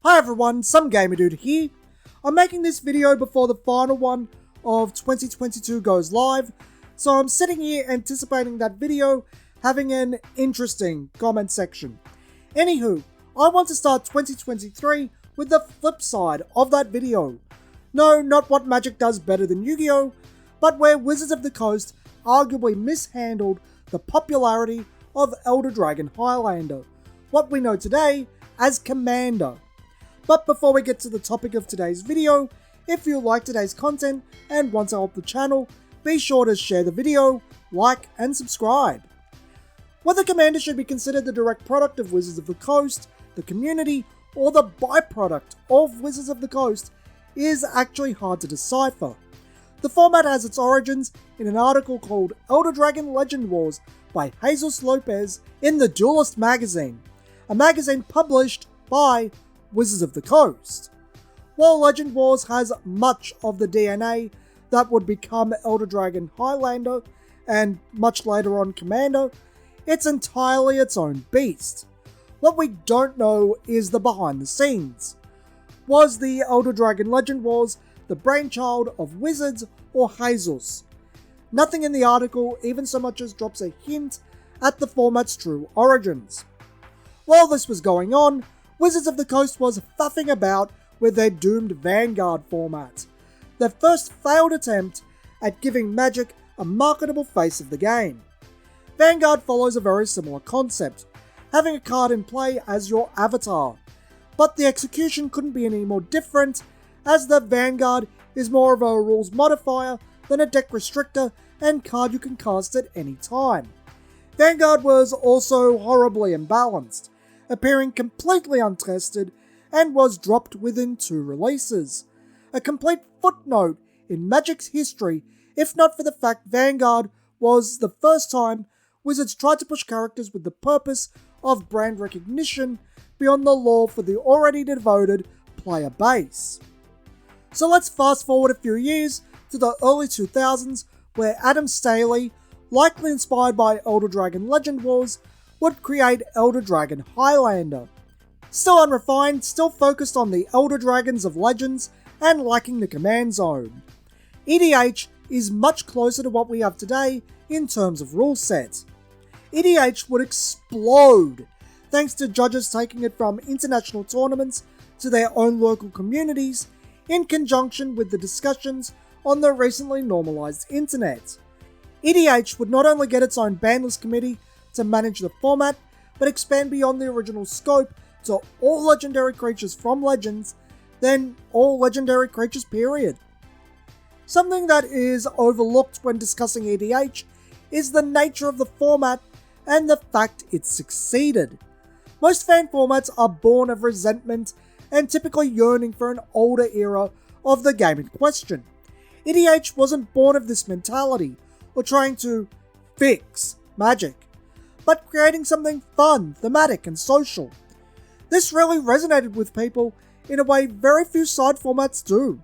Hi everyone, Some Gamer Dude here. I'm making this video before the final one of 2022 goes live, so I'm sitting here anticipating that video having an interesting comment section. Anywho, I want to start 2023 with the flip side of that video. No, not what Magic does better than Yu-Gi-Oh!, but where Wizards of the Coast arguably mishandled the popularity of Elder Dragon Highlander, what we know today as Commander. But before we get to the topic of today's video, if you like today's content and want to help the channel, be sure to share the video, like, and subscribe. Whether Commander should be considered the direct product of Wizards of the Coast, the community, or the byproduct of Wizards of the Coast is actually hard to decipher. The format has its origins in an article called Elder Dragon Legend Wars by Jesus Lopez in the Duelist magazine, a magazine published by Wizards of the Coast. While Legend Wars has much of the DNA that would become Elder Dragon Highlander and much later on Commander, it's entirely its own beast. What we don't know is the behind the scenes. Was the Elder Dragon Legend Wars the brainchild of Wizards or Jesus? Nothing in the article even so much as drops a hint at the format's true origins. While this was going on, Wizards of the Coast was faffing about with their doomed Vanguard format, their first failed attempt at giving Magic a marketable face of the game. Vanguard follows a very similar concept, having a card in play as your avatar, but the execution couldn't be any more different, as the Vanguard is more of a rules modifier than a deck restrictor and card you can cast at any time. Vanguard was also horribly imbalanced, appearing completely untested, and was dropped within 2 releases. A complete footnote in Magic's history, if not for the fact Vanguard was the first time Wizards tried to push characters with the purpose of brand recognition beyond the lore for the already devoted player base. So let's fast forward a few years to the early 2000s, where Adam Staley, likely inspired by Elder Dragon Legend Wars, would create Elder Dragon Highlander. Still unrefined, still focused on the Elder Dragons of Legends, and lacking the command zone. EDH is much closer to what we have today in terms of rule set. EDH would explode, thanks to judges taking it from international tournaments to their own local communities, in conjunction with the discussions on the recently normalized internet. EDH would not only get its own banlist committee to manage the format, but expand beyond the original scope to all legendary creatures from Legends, then all legendary creatures period. Something that is overlooked when discussing EDH is the nature of the format and the fact it succeeded. Most fan formats are born of resentment and typically yearning for an older era of the game in question. EDH wasn't born of this mentality or trying to fix Magic, but creating something fun, thematic, and social. This really resonated with people in a way very few side formats do.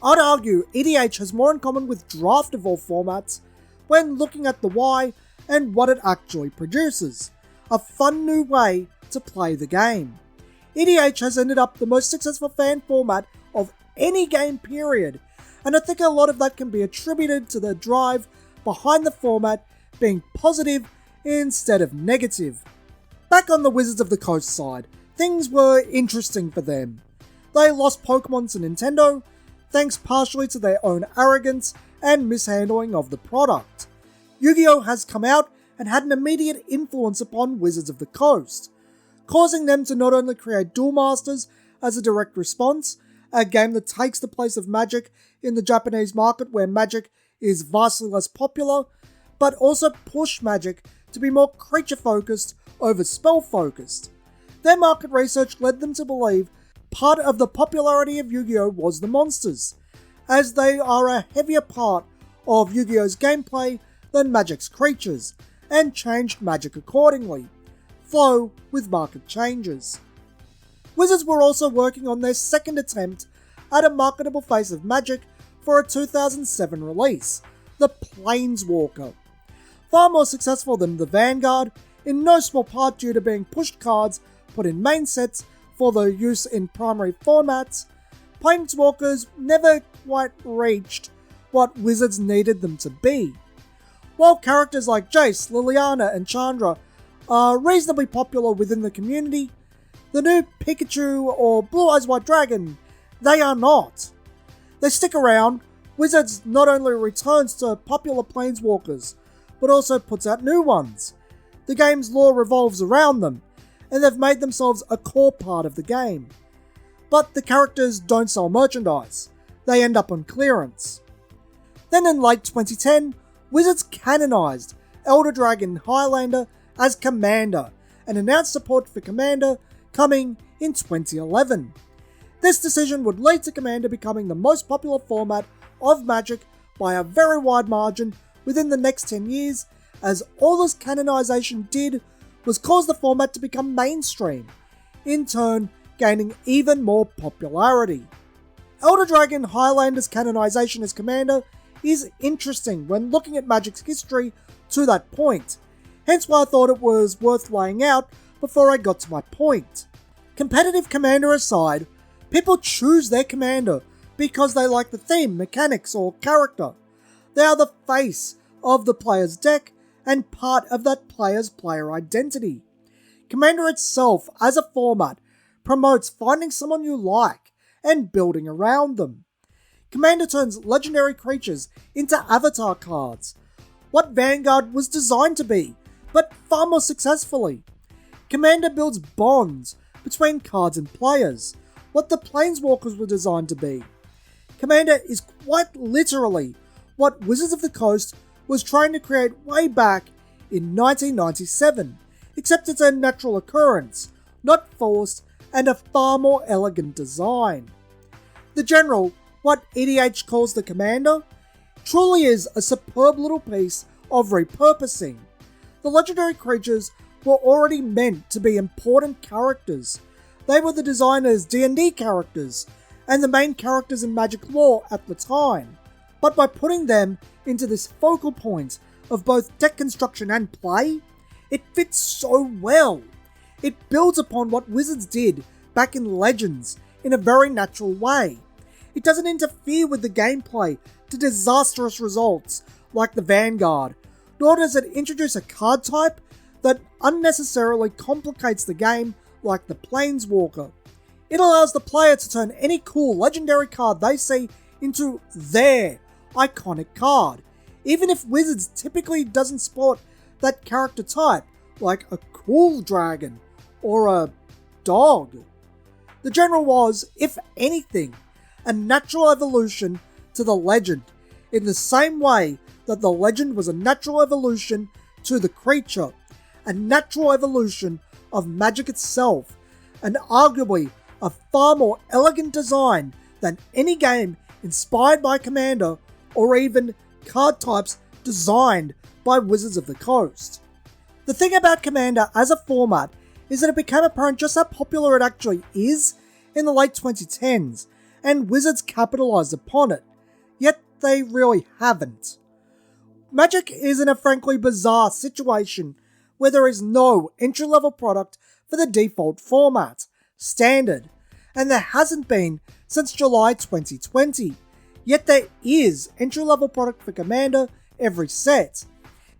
I'd argue EDH has more in common with Draft of all formats when looking at the why and what it actually produces. A fun new way to play the game. EDH has ended up the most successful fan format of any game period, and I think a lot of that can be attributed to the drive behind the format being positive instead of negative. Back on the Wizards of the Coast side, things were interesting for them. They lost Pokemon to Nintendo, thanks partially to their own arrogance and mishandling of the product. Yu-Gi-Oh! Has come out and had an immediate influence upon Wizards of the Coast, causing them to not only create Duel Masters as a direct response, a game that takes the place of Magic in the Japanese market where Magic is vastly less popular, but also push Magic to be more creature-focused over spell-focused. Their market research led them to believe part of the popularity of Yu-Gi-Oh! Was the monsters, as they are a heavier part of Yu-Gi-Oh!'s gameplay than Magic's creatures, and changed Magic accordingly. Flow with market changes. Wizards were also working on their second attempt at a marketable face of Magic for a 2007 release, the Planeswalker. Far more successful than the Vanguard, in no small part due to being pushed cards put in main sets for the use in primary formats, Planeswalkers never quite reached what Wizards needed them to be. While characters like Jace, Liliana, and Chandra are reasonably popular within the community, the new Pikachu or Blue Eyes White Dragon, they are not. They stick around. Wizards not only returns to popular Planeswalkers, but also puts out new ones. The game's lore revolves around them, and they've made themselves a core part of the game. But the characters don't sell merchandise. They end up on clearance. Then in late 2010, Wizards canonized Elder Dragon Highlander as Commander, and announced support for Commander coming in 2011. This decision would lead to Commander becoming the most popular format of Magic by a very wide margin within the next 10 years, as all this canonization did was cause the format to become mainstream, in turn gaining even more popularity. Elder Dragon Highlander's canonization as Commander is interesting when looking at Magic's history to that point, hence why I thought it was worth laying out before I got to my point. Competitive Commander aside, people choose their Commander because they like the theme, mechanics, or character. They are the face of the player's deck and part of that player's player identity. Commander itself, as a format, promotes finding someone you like and building around them. Commander turns legendary creatures into avatar cards, what Vanguard was designed to be, but far more successfully. Commander builds bonds between cards and players, what the Planeswalkers were designed to be. Commander is quite literally what Wizards of the Coast was trying to create way back in 1997, except it's a natural occurrence, not forced, and a far more elegant design. The General, what EDH calls the Commander, truly is a superb little piece of repurposing. The legendary creatures were already meant to be important characters. They were the designer's D&D characters, and the main characters in Magic lore at the time. But by putting them into this focal point of both deck construction and play, it fits so well. It builds upon what Wizards did back in Legends in a very natural way. It doesn't interfere with the gameplay to disastrous results like the Vanguard, nor does it introduce a card type that unnecessarily complicates the game like the Planeswalker. It allows the player to turn any cool legendary card they see into their iconic card, even if Wizards typically doesn't sport that character type, like a cool dragon or a dog. The General was, if anything, a natural evolution to the Legend, in the same way that the Legend was a natural evolution to the creature, a natural evolution of Magic itself, and arguably a far more elegant design than any game inspired by Commander or even card types designed by Wizards of the Coast. The thing about Commander as a format is that it became apparent just how popular it actually is in the late 2010s, and Wizards capitalized upon it, yet they really haven't. Magic is in a frankly bizarre situation where there is no entry-level product for the default format, Standard, and there hasn't been since July 2020, yet there is entry-level product for Commander every set.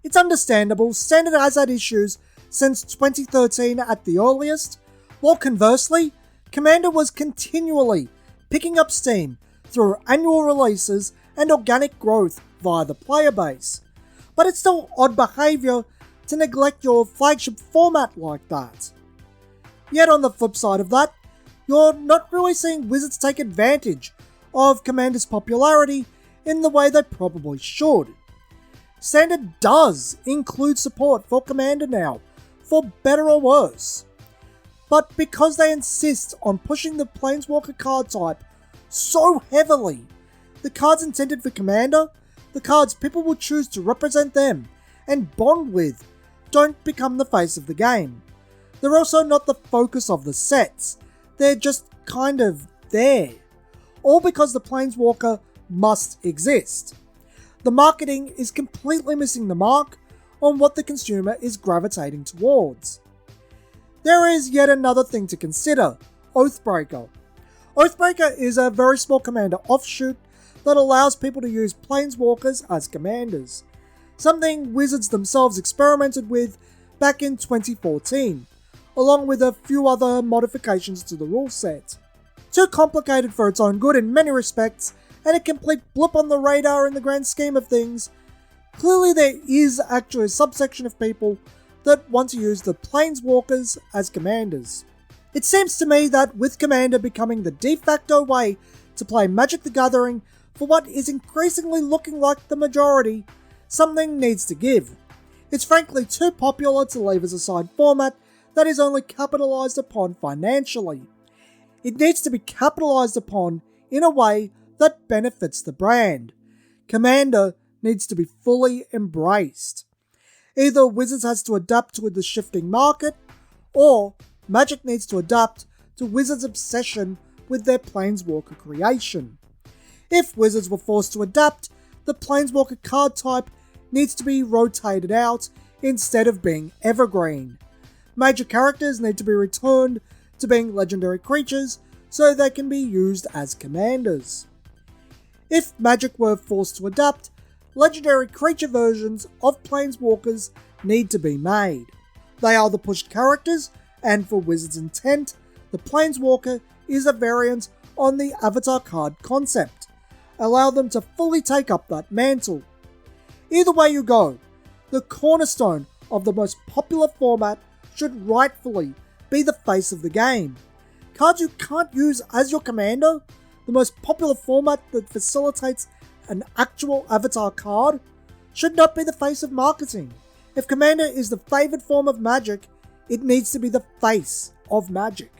It's understandable, Standard has had issues since 2013 at the earliest, while conversely, Commander was continually picking up steam through annual releases and organic growth via the player base. But it's still odd behaviour to neglect your flagship format like that. Yet on the flip side of that, you're not really seeing Wizards take advantage of Commander's popularity in the way they probably should. Standard does include support for Commander now, for better or worse. But because they insist on pushing the Planeswalker card type so heavily, the cards intended for Commander, the cards people will choose to represent them and bond with, don't become the face of the game. They're also not the focus of the sets, they're just kind of there. All because the Planeswalker must exist. The marketing is completely missing the mark on what the consumer is gravitating towards. There is yet another thing to consider Oathbreaker. Oathbreaker is a very small commander offshoot that allows people to use planeswalkers as commanders, something Wizards themselves experimented with back in 2014, along with a few other modifications to the rule set. Too complicated for its own good in many respects, and a complete blip on the radar in the grand scheme of things, clearly there is actually a subsection of people that want to use the planeswalkers as commanders. It seems to me that with Commander becoming the de facto way to play Magic the Gathering for what is increasingly looking like the majority, something needs to give. It's frankly too popular to leave as a side format that is only capitalised upon financially. It needs to be capitalised upon in a way that benefits the brand. Commander needs to be fully embraced. Either Wizards has to adapt to the shifting market, or Magic needs to adapt to Wizards' obsession with their Planeswalker creation. If Wizards were forced to adapt, the Planeswalker card type needs to be rotated out instead of being evergreen. Major characters need to be returned to being legendary creatures so they can be used as commanders. If Magic were forced to adapt, legendary creature versions of Planeswalkers need to be made. They are the pushed characters, and for Wizards' intent, the Planeswalker is a variant on the avatar card concept. Allow them to fully take up that mantle. Either way you go, the cornerstone of the most popular format should rightfully be the face of the game. Cards you can't use as your commander, the most popular format that facilitates an actual avatar card, should not be the face of marketing. If Commander is the favoured form of Magic, it needs to be the face of Magic.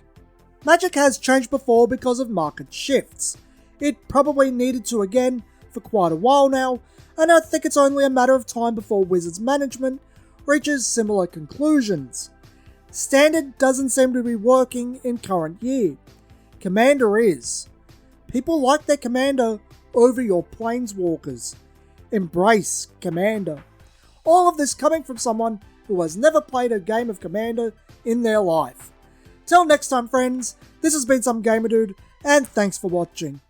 Magic has changed before because of market shifts. It probably needed to again for quite a while now, and I think it's only a matter of time before Wizards management reaches similar conclusions. Standard doesn't seem to be working in current year. Commander is. People like their Commander over your Planeswalkers. Embrace Commander. All of this coming from someone who has never played a game of Commander in their life. Till next time, friends, this has been Some Gamer Dude, and thanks for watching.